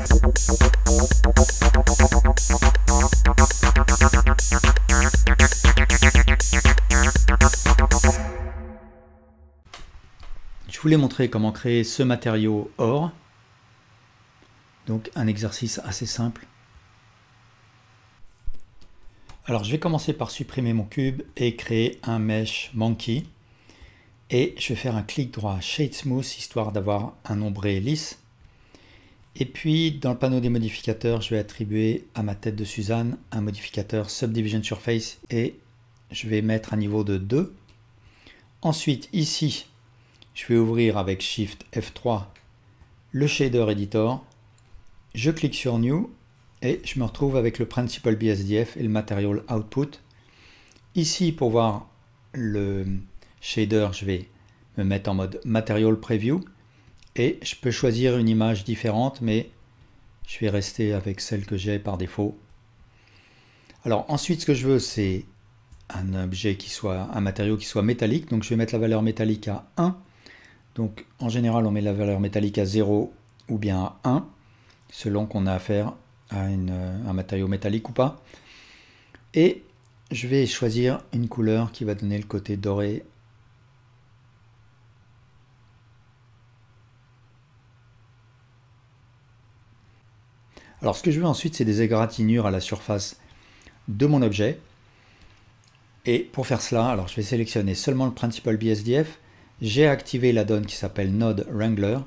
Je voulais montrer comment créer ce matériau or. Donc un exercice assez simple. Alors je vais commencer par supprimer mon cube et créer un mesh monkey. Et je vais faire un clic droit Shade Smooth histoire d'avoir un ombré lisse. Et puis dans le panneau des modificateurs, je vais attribuer à ma tête de Suzanne un modificateur Subdivision Surface et je vais mettre un niveau de 2. Ensuite ici, je vais ouvrir avec Shift F3 le Shader Editor. Je clique sur New et je me retrouve avec le Principal BSDF et le Material Output. Ici, pour voir le shader, je vais me mettre en mode Material Preview et je peux choisir une image différente, mais je vais rester avec celle que j'ai par défaut. Alors ensuite, ce que je veux, c'est un objet qui soit, un matériau qui soit métallique. Donc je vais mettre la valeur métallique à 1. Donc en général, on met la valeur métallique à 0 ou bien à 1, selon qu'on a affaire à un matériau métallique ou pas. Et je vais choisir une couleur qui va donner le côté doré. Alors ce que je veux ensuite, c'est des égratignures à la surface de mon objet. Et pour faire cela, alors je vais sélectionner seulement le Principal BSDF. J'ai activé la donne qui s'appelle Node Wrangler.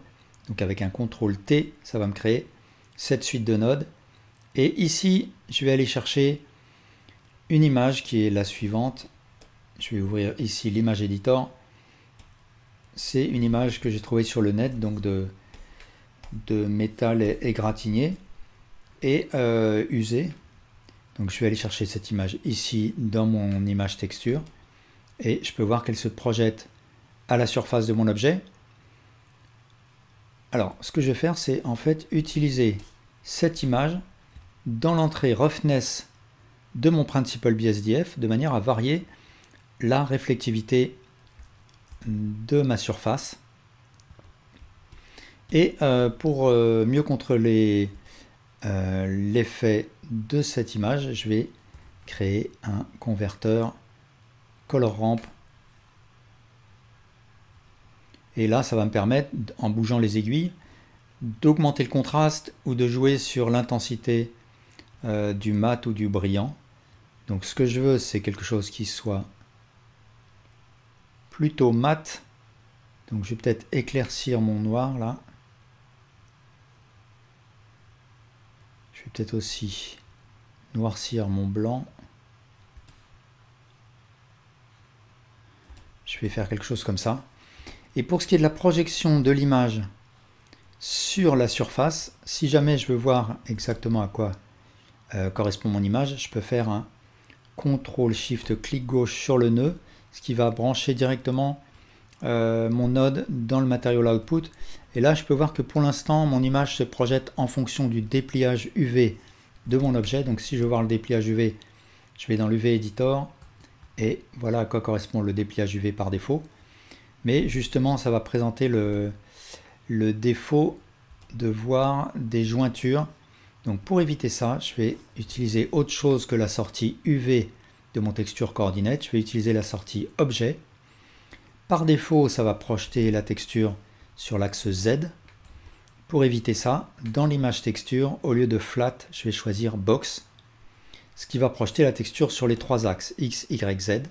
Donc avec un CTRL T, ça va me créer cette suite de nodes. Et ici, je vais aller chercher une image qui est la suivante. Je vais ouvrir ici l'image editor. C'est une image que j'ai trouvée sur le net, donc de métal égratigné et usé. Donc je vais aller chercher cette image ici dans mon image texture. Et je peux voir qu'elle se projette à la surface de mon objet. Alors, ce que je vais faire, c'est en fait utiliser cette image dans l'entrée Roughness de mon Principal BSDF de manière à varier la réflectivité de ma surface. Et pour mieux contrôler l'effet de cette image, je vais créer un converteur color ramp. Et là, ça va me permettre, en bougeant les aiguilles, d'augmenter le contraste ou de jouer sur l'intensité du mat ou du brillant. Donc ce que je veux, c'est quelque chose qui soit plutôt mat. Donc je vais peut-être éclaircir mon noir là. Je vais peut-être aussi noircir mon blanc. Je vais faire quelque chose comme ça. Et pour ce qui est de la projection de l'image sur la surface, si jamais je veux voir exactement à quoi correspond mon image, je peux faire un CTRL-SHIFT clic gauche sur le nœud, ce qui va brancher directement mon node dans le Material Output. Et là, je peux voir que pour l'instant, mon image se projette en fonction du dépliage UV de mon objet. Donc si je veux voir le dépliage UV, je vais dans l'UV Editor et voilà à quoi correspond le dépliage UV par défaut. Mais justement, ça va présenter le défaut de voir des jointures. Donc pour éviter ça, je vais utiliser autre chose que la sortie UV de mon texture coordinate. Je vais utiliser la sortie objet. Par défaut, ça va projeter la texture sur l'axe Z. Pour éviter ça, dans l'image texture, au lieu de flat, je vais choisir box, ce qui va projeter la texture sur les trois axes X, Y, Z.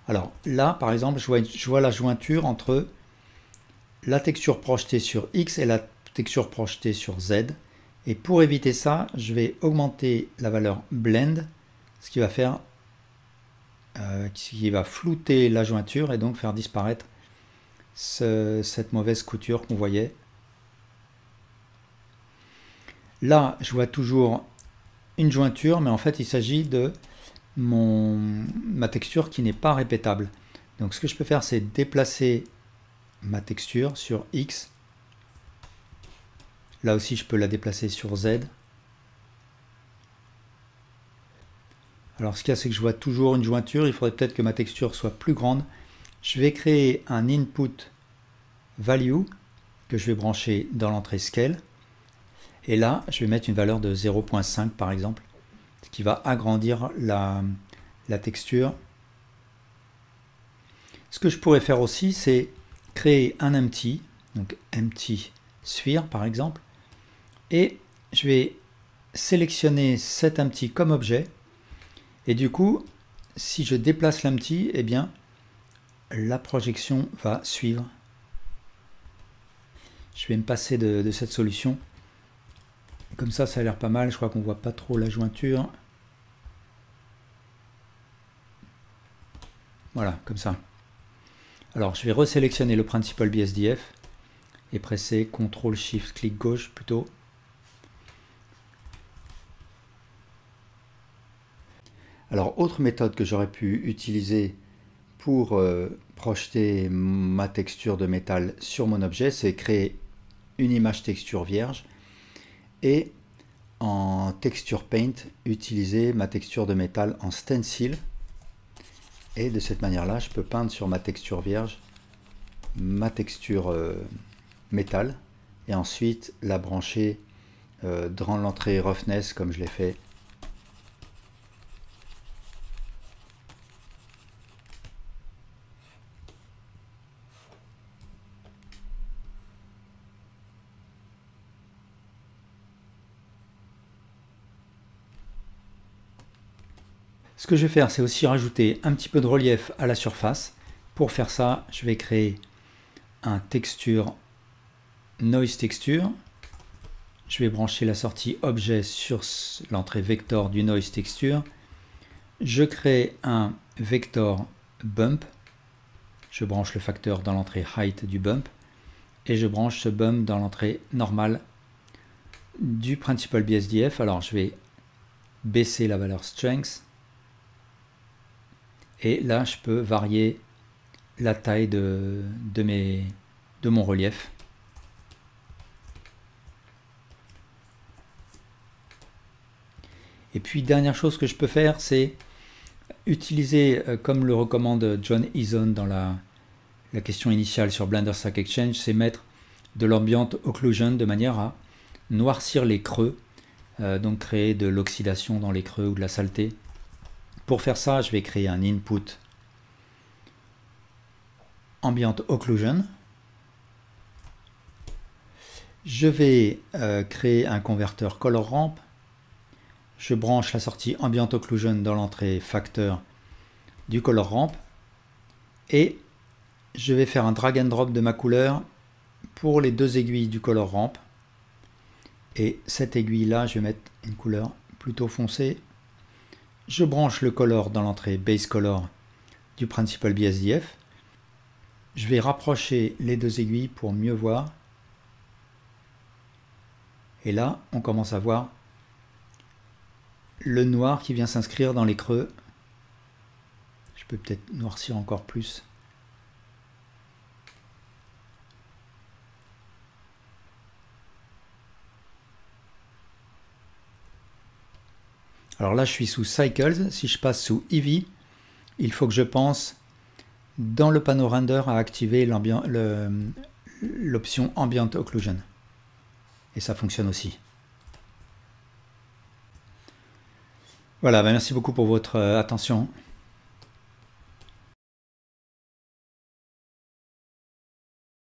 Alors là, par exemple, je vois la jointure entre la texture projetée sur X et la texture projetée sur Z. Et pour éviter ça, je vais augmenter la valeur blend, ce qui va faire, qui va flouter la jointure et donc faire disparaître cette mauvaise couture qu'on voyait. Là, je vois toujours une jointure, mais en fait, il s'agit de ma texture qui n'est pas répétable. Donc ce que je peux faire, c'est déplacer ma texture sur X. Là aussi, je peux la déplacer sur Z. Alors ce qu'il y a, c'est que je vois toujours une jointure. Il faudrait peut-être que ma texture soit plus grande. Je vais créer un input value que je vais brancher dans l'entrée scale. Et là, je vais mettre une valeur de 0.5 par exemple, ce qui va agrandir la texture. Ce que je pourrais faire aussi, c'est créer un empty, donc empty sphere par exemple, et je vais sélectionner cet empty comme objet, et du coup, si je déplace l'empty, eh bien, la projection va suivre. Je vais me passer de cette solution. Comme ça a l'air pas mal. Je crois qu'on voit pas trop la jointure. Voilà, comme ça. Alors, je vais resélectionner le Principal BSDF et presser CTRL SHIFT clic gauche plutôt. Alors, autre méthode que j'aurais pu utiliser pour projeter ma texture de métal sur mon objet, c'est créer une image texture vierge et en Texture Paint, utiliser ma texture de métal en stencil. Et de cette manière-là, je peux peindre sur ma texture vierge ma texture métal et ensuite la brancher dans l'entrée Roughness comme je l'ai fait. Ce que je vais faire, c'est aussi rajouter un petit peu de relief à la surface. Pour faire ça, je vais créer un texture Noise Texture. Je vais brancher la sortie objet sur l'entrée vector du Noise Texture. Je crée un vector bump. Je branche le facteur dans l'entrée height du bump. Et je branche ce bump dans l'entrée normale du Principal BSDF. Alors je vais baisser la valeur strength. Et là, je peux varier la taille de mon relief. Et puis, dernière chose que je peux faire, c'est utiliser, comme le recommande John Eason dans la question initiale sur Blender Stack Exchange, c'est mettre de l'ambient occlusion de manière à noircir les creux, donc créer de l'oxydation dans les creux ou de la saleté. Pour faire ça, je vais créer un input ambient occlusion. Je vais créer un converteur color ramp. Je branche la sortie ambient occlusion dans l'entrée facteur du color ramp. Et je vais faire un drag and drop de ma couleur pour les deux aiguilles du color ramp. Et cette aiguille-là, je vais mettre une couleur plutôt foncée. Je branche le color dans l'entrée base color du Principal BSDF. Je vais rapprocher les deux aiguilles pour mieux voir. Et là, on commence à voir le noir qui vient s'inscrire dans les creux. Je peux peut-être noircir encore plus. Alors là, je suis sous Cycles. Si je passe sous Eevee, il faut que je pense dans le panneau Render à activer l'option Ambient Occlusion. Et ça fonctionne aussi. Voilà, merci beaucoup pour votre attention.